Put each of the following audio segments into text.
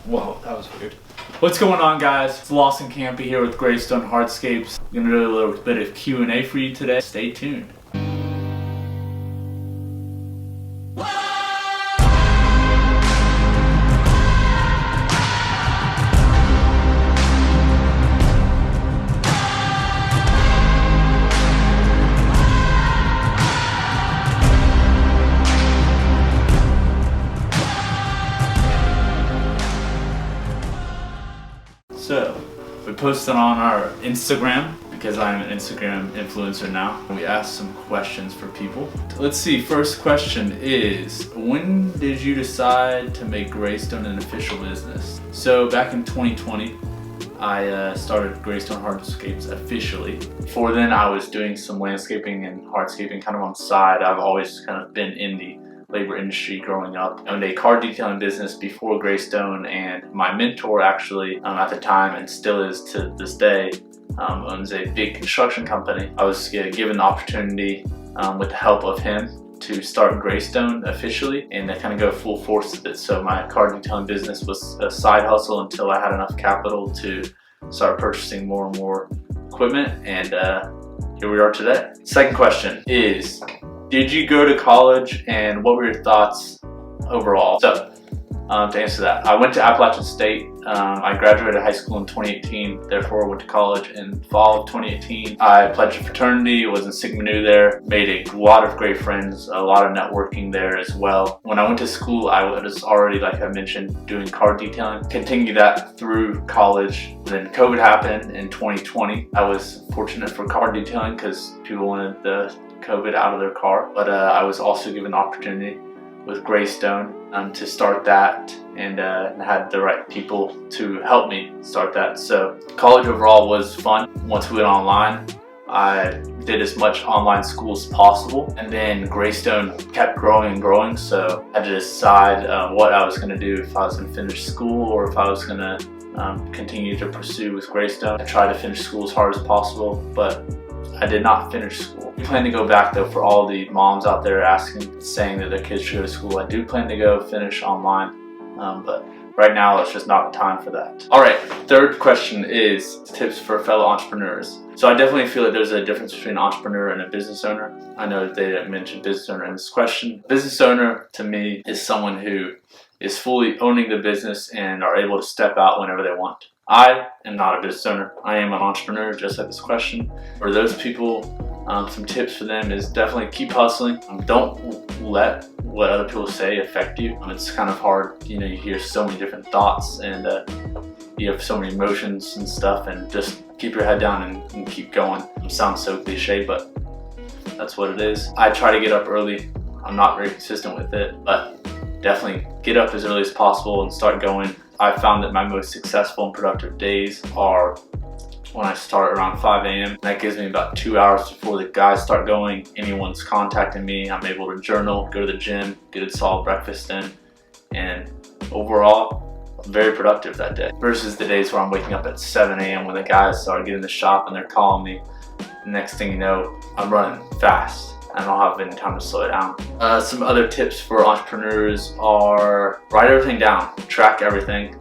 Whoa, that was weird. What's going on, guys? It's Lawson Campy here with Greystone Hardscapes. I'm gonna do a little bit of Q&A for you today. Stay tuned. So, we posted on our Instagram, because I'm an Instagram influencer now. We asked some questions for people. Let's see, first question is, when did you decide to make Greystone an official business? So back in 2020, I started Greystone Hardscapes officially. Before then, I was doing some landscaping and hardscaping kind of on the side. I've always kind of been in the labor industry growing up. I owned a car detailing business before Greystone, and my mentor actually at the time, and still is to this day, owns a big construction company. I was given the opportunity with the help of him to start Greystone officially and to kind of go full force with it. So my car detailing business was a side hustle until I had enough capital to start purchasing more and more equipment, and here we are today. Second question is, did you go to college, and what were your thoughts overall? So, to answer that, I went to Appalachian State. I graduated high school in 2018, therefore went to college in fall of 2018. I pledged a fraternity, was in Sigma Nu there, made a lot of great friends, a lot of networking there as well. When I went to school, I was already, like I mentioned, doing car detailing. Continued that through college. Then COVID happened in 2020. I was fortunate for car detailing because people wanted the COVID out of their car, but I was also given the opportunity with Greystone to start that, and had the right people to help me start that. So college overall was fun. Once we went online, I did as much online school as possible, and then Greystone kept growing and growing, so I had to decide what I was going to do, if I was going to finish school or if I was going to continue to pursue with Greystone. I tried to finish school as hard as possible, but I did not finish school. I plan to go back though. For all the moms out there saying that their kids should go to school, I do plan to go finish online, but right now it's just not the time for that. Alright, third question is tips for fellow entrepreneurs. So I definitely feel that there's a difference between an entrepreneur and a business owner. I know they didn't mention business owner in this question. Business owner to me is someone who is fully owning the business and are able to step out whenever they want. I am not a business owner. I am an entrepreneur, just like this question. For those people, some tips for them is definitely keep hustling. Don't let what other people say affect you. It's kind of hard, you hear so many different thoughts, and you have so many emotions and stuff, and just keep your head down and keep going. It sounds so cliche, but that's what it is. I try to get up early. I'm not very consistent with it, but definitely get up as early as possible and start going. I found that my most successful and productive days are when I start around 5 a.m. That gives me about 2 hours before the guys start going. Anyone's contacting me, I'm able to journal, go to the gym, get a solid breakfast in, and overall, I'm very productive that day. Versus the days where I'm waking up at 7 a.m. when the guys start getting in the shop and they're calling me. The next thing you know, I'm running fast. I don't have any time to slow it down. Some other tips for entrepreneurs are write everything down, track everything.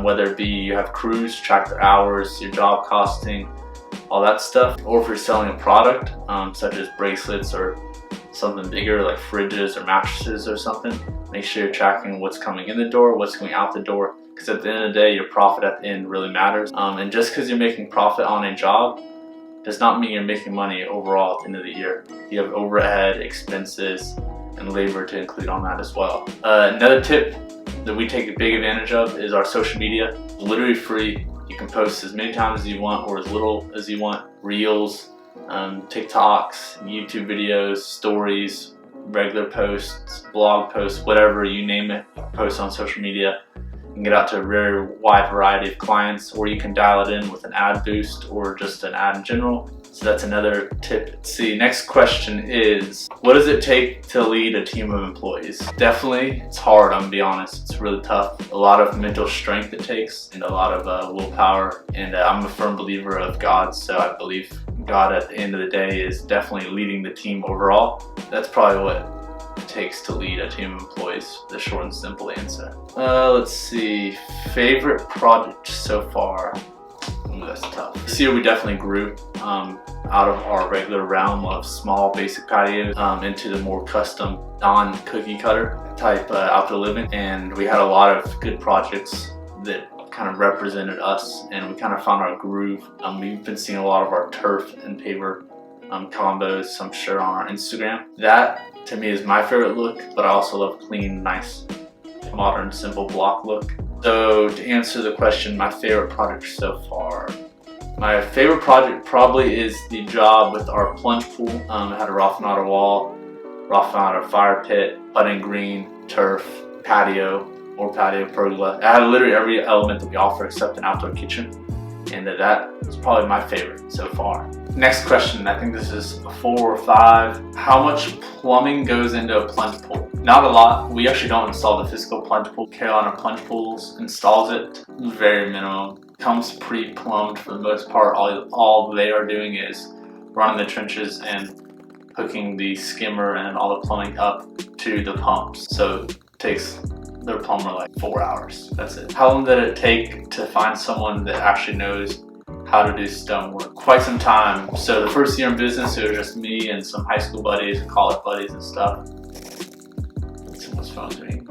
Whether it be you have crews, track their hours, your job costing, all that stuff. Or if you're selling a product, such as bracelets or something bigger like fridges or mattresses or something, make sure you're tracking what's coming in the door, what's going out the door, because at the end of the day, your profit at the end really matters. And just because you're making profit on a job does not mean you're making money overall at the end of the year. You have overhead, expenses, and labor to include on that as well. Another tip that we take a big advantage of is our social media. It's literally free. You can post as many times as you want or as little as you want. Reels, TikToks, YouTube videos, stories, regular posts, blog posts, whatever you name it, post on social media. You can get out to a very wide variety of clients, or you can dial it in with an ad boost or just an ad in general. So that's another tip. Let's see, next question is, what does it take to lead a team of employees? Definitely, it's hard, I'm gonna be honest. It's really tough. A lot of mental strength it takes, and a lot of willpower. And I'm a firm believer of God, so I believe God at the end of the day is definitely leading the team overall. That's probably what it takes to lead a team of employees. The short and simple answer. Let's see. Favorite project so far. Ooh, that's tough. This year we definitely grew out of our regular realm of small basic patios into the more custom non-cookie cutter type outdoor living, and we had a lot of good projects that kind of represented us, and we kind of found our groove. We've been seeing a lot of our turf and paver combos, I'm sure, on our Instagram. That to me is my favorite look, but I also love clean, nice, modern, simple block look. So to answer the question, my favorite project so far. My favorite project probably is the job with our plunge pool. I had to roughen out a wall, roughen out a fire pit, putting green, turf, patio, or patio pergola. I had literally every element that we offer except an outdoor kitchen, and that is probably my favorite so far. Next question, I think this is 4 or 5. How much plumbing goes into a plunge pool? Not a lot. We actually don't install the physical plunge pool. Carolina Plunge Pools installs it. Very minimum. Comes pre-plumbed for the most part. All they are doing is running the trenches and hooking the skimmer and all the plumbing up to the pumps. So it takes their plumber like 4 hours. That's it. How long did it take to find someone that actually knows how to do stonework? Quite some time. So the first year in business, it was just me and some high school buddies and college buddies and stuff. Someone's phone's ringing.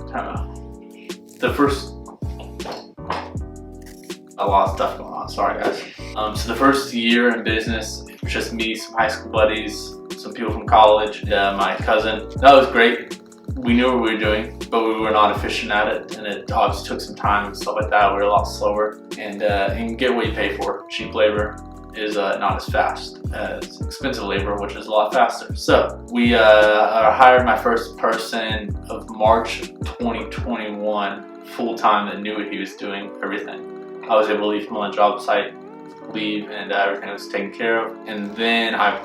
A lot of stuff going on. Sorry guys. So the first year in business, it was just me, some high school buddies, some people from college, my cousin. That was great. We knew what we were doing, but we were not efficient at it, and it obviously took some time and stuff like that. We were a lot slower, and you can get what you pay for. Cheap labor is not as fast as expensive labor, which is a lot faster. So we hired my first person of March 2021 full-time that knew what he was doing, everything. I was able to leave him on the job site, and everything was taken care of. And then I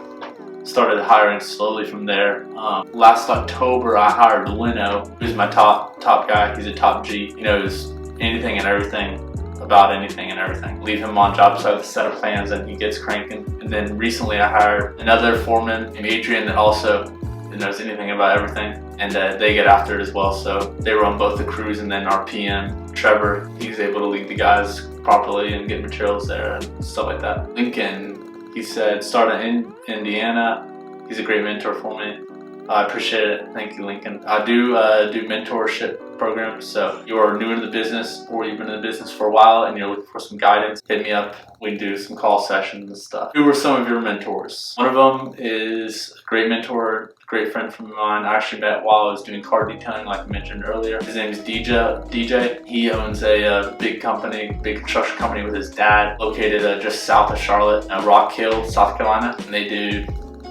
started hiring slowly from there. Last October, I hired Lino, who's my top guy. He's a top G. He knows anything and everything about anything and everything. Leave him on job site with a set of plans and he gets cranking. And then recently I hired another foreman named Adrian that also knows anything about everything, and they get after it as well. So they run both the crews, and then our PM, Trevor, he's able to lead the guys properly and get materials there and stuff like that. Lincoln, he said, started in Indiana. He's a great mentor for me. I appreciate it. Thank you, Lincoln. I do mentorship programs, so you're new into the business or you've been in the business for a while and you're looking for some guidance, hit me up. We can do some call sessions and stuff. Who were some of your mentors? One of them is a great mentor, great friend from mine. I actually met while I was doing car detailing, like I mentioned earlier. His name is DJ. He owns a big construction company with his dad, located just south of Charlotte, Rock Hill, South Carolina, and they do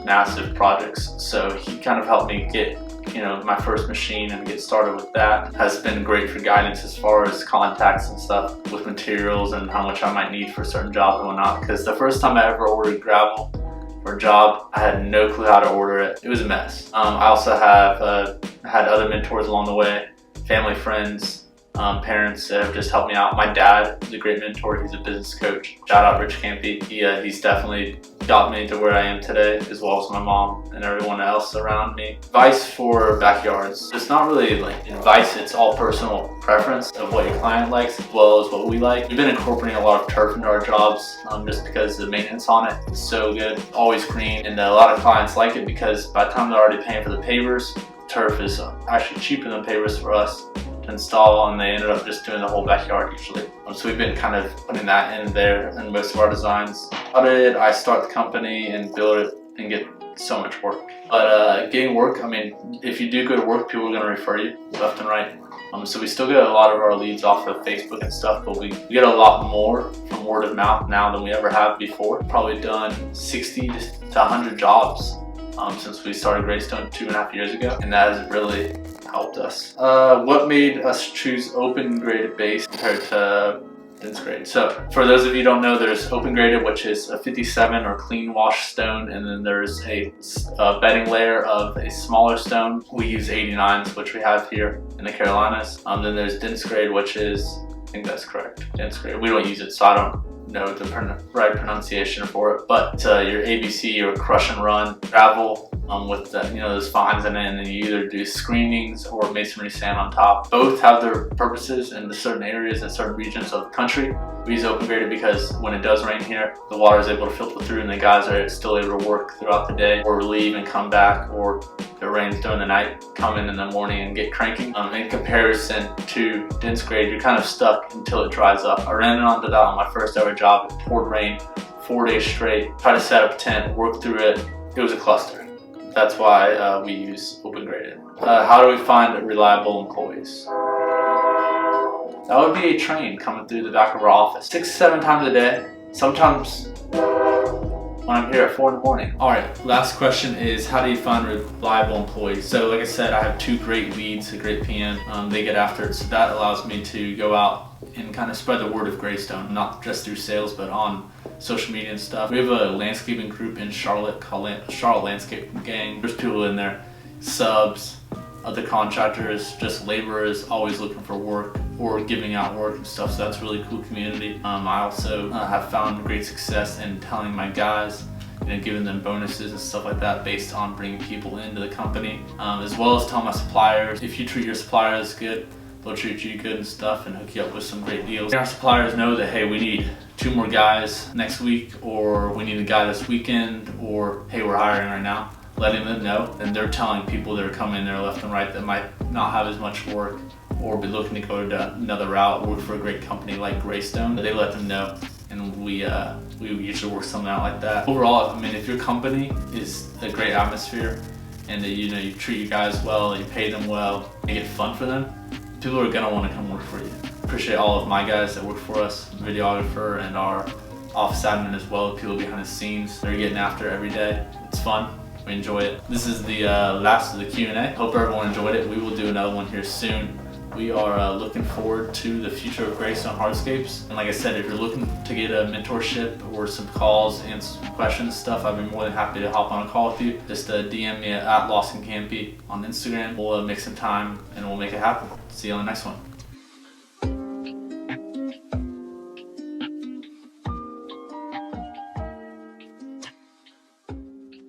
massive projects. So he kind of helped me get my first machine and get started with that. Has been great for guidance as far as contacts and stuff with materials and how much I might need for certain jobs and whatnot, because the first time I ever ordered gravel for a job, I had no clue how to order it. It was a mess. I also have had other mentors along the way, family, friends, parents that have just helped me out. My dad is a great mentor. He's a business coach. Shout out Rich Campy. He's definitely got me to where I am today, as well as my mom and everyone else around me. Advice for backyards. It's not really like advice, it's all personal preference of what your client likes as well as what we like. We've been incorporating a lot of turf into our jobs just because the maintenance on it is so good, always clean, and a lot of clients like it because by the time they're already paying for the pavers, turf is actually cheaper than pavers for us to install, and they ended up just doing the whole backyard usually. So we've been kind of putting that in there in most of our designs. How did I start the company and build it and get so much work? But getting work, I mean, if you do good work, people are going to refer you left and right. So we still get a lot of our leads off of Facebook and stuff, but we get a lot more from word of mouth now than we ever have before. Probably done 60 to 100 jobs since we started Greystone 2.5 years ago, and that has really helped us. What made us choose open graded base compared to dense graded? So for those of you who don't know, there's open graded, which is a 57 or clean wash stone, and then there's a bedding layer of a smaller stone. We use 89s, which we have here in the Carolinas. Then there's dense grade, which is, I think that's correct, dense grade. We don't use it, so I don't know the right pronunciation for it, but your ABC or crush and run gravel with the, those fines in it, and then you either do screenings or masonry sand on top. Both have their purposes in the certain areas and certain regions of the country. We use open graded because when it does rain here, the water is able to filter through and the guys are still able to work throughout the day or leave and come back, or if it rains during the night, come in the morning and get cranking. In comparison to dense grade, you're kind of stuck until it dries up. I ran into that on my first ever job. It poured rain 4 days straight. Tried to set up a tent, work through it. It was a cluster. That's why we use open graded. How do we find reliable employees? That would be a train coming through the back of our office 6-7 times a day. Sometimes when I'm here at 4 in the morning. All right, last question is, how do you find reliable employees? So like I said, I have 2 great leads, a great PM. They get after it, so that allows me to go out and kind of spread the word of Greystone, not just through sales, but on social media and stuff. We have a landscaping group in Charlotte called Charlotte Landscaping Gang. There's people in there, subs, other contractors, just laborers, always looking for work or giving out work and stuff, so that's a really cool community. I also have found great success in telling my guys, giving them bonuses and stuff like that based on bringing people into the company, as well as telling my suppliers, if you treat your suppliers good, they'll treat you good and stuff and hook you up with some great deals. Our suppliers know that, hey, we need 2 more guys next week, or we need a guy this weekend, or hey, we're hiring right now. Letting them know, and they're telling people that are coming there left and right that might not have as much work or be looking to go to another route, work for a great company like Greystone. They let them know, and we usually work something out like that. Overall, I mean, if your company is a great atmosphere and that you treat your guys well, you pay them well, make it fun for them, people are gonna want to come work for you. Appreciate all of my guys that work for us, videographer and our office admin as well, people behind the scenes. They're getting after it every day. It's fun. We enjoy it. This is the last of the Q&A. Hope everyone enjoyed it. We will do another one here soon. We are looking forward to the future of Greystone Hardscapes. And like I said, if you're looking to get a mentorship or some calls and some questions stuff, I'd be more than happy to hop on a call with you. Just DM me at LawsonCampy on Instagram. We'll make some time and we'll make it happen. See you on the next one.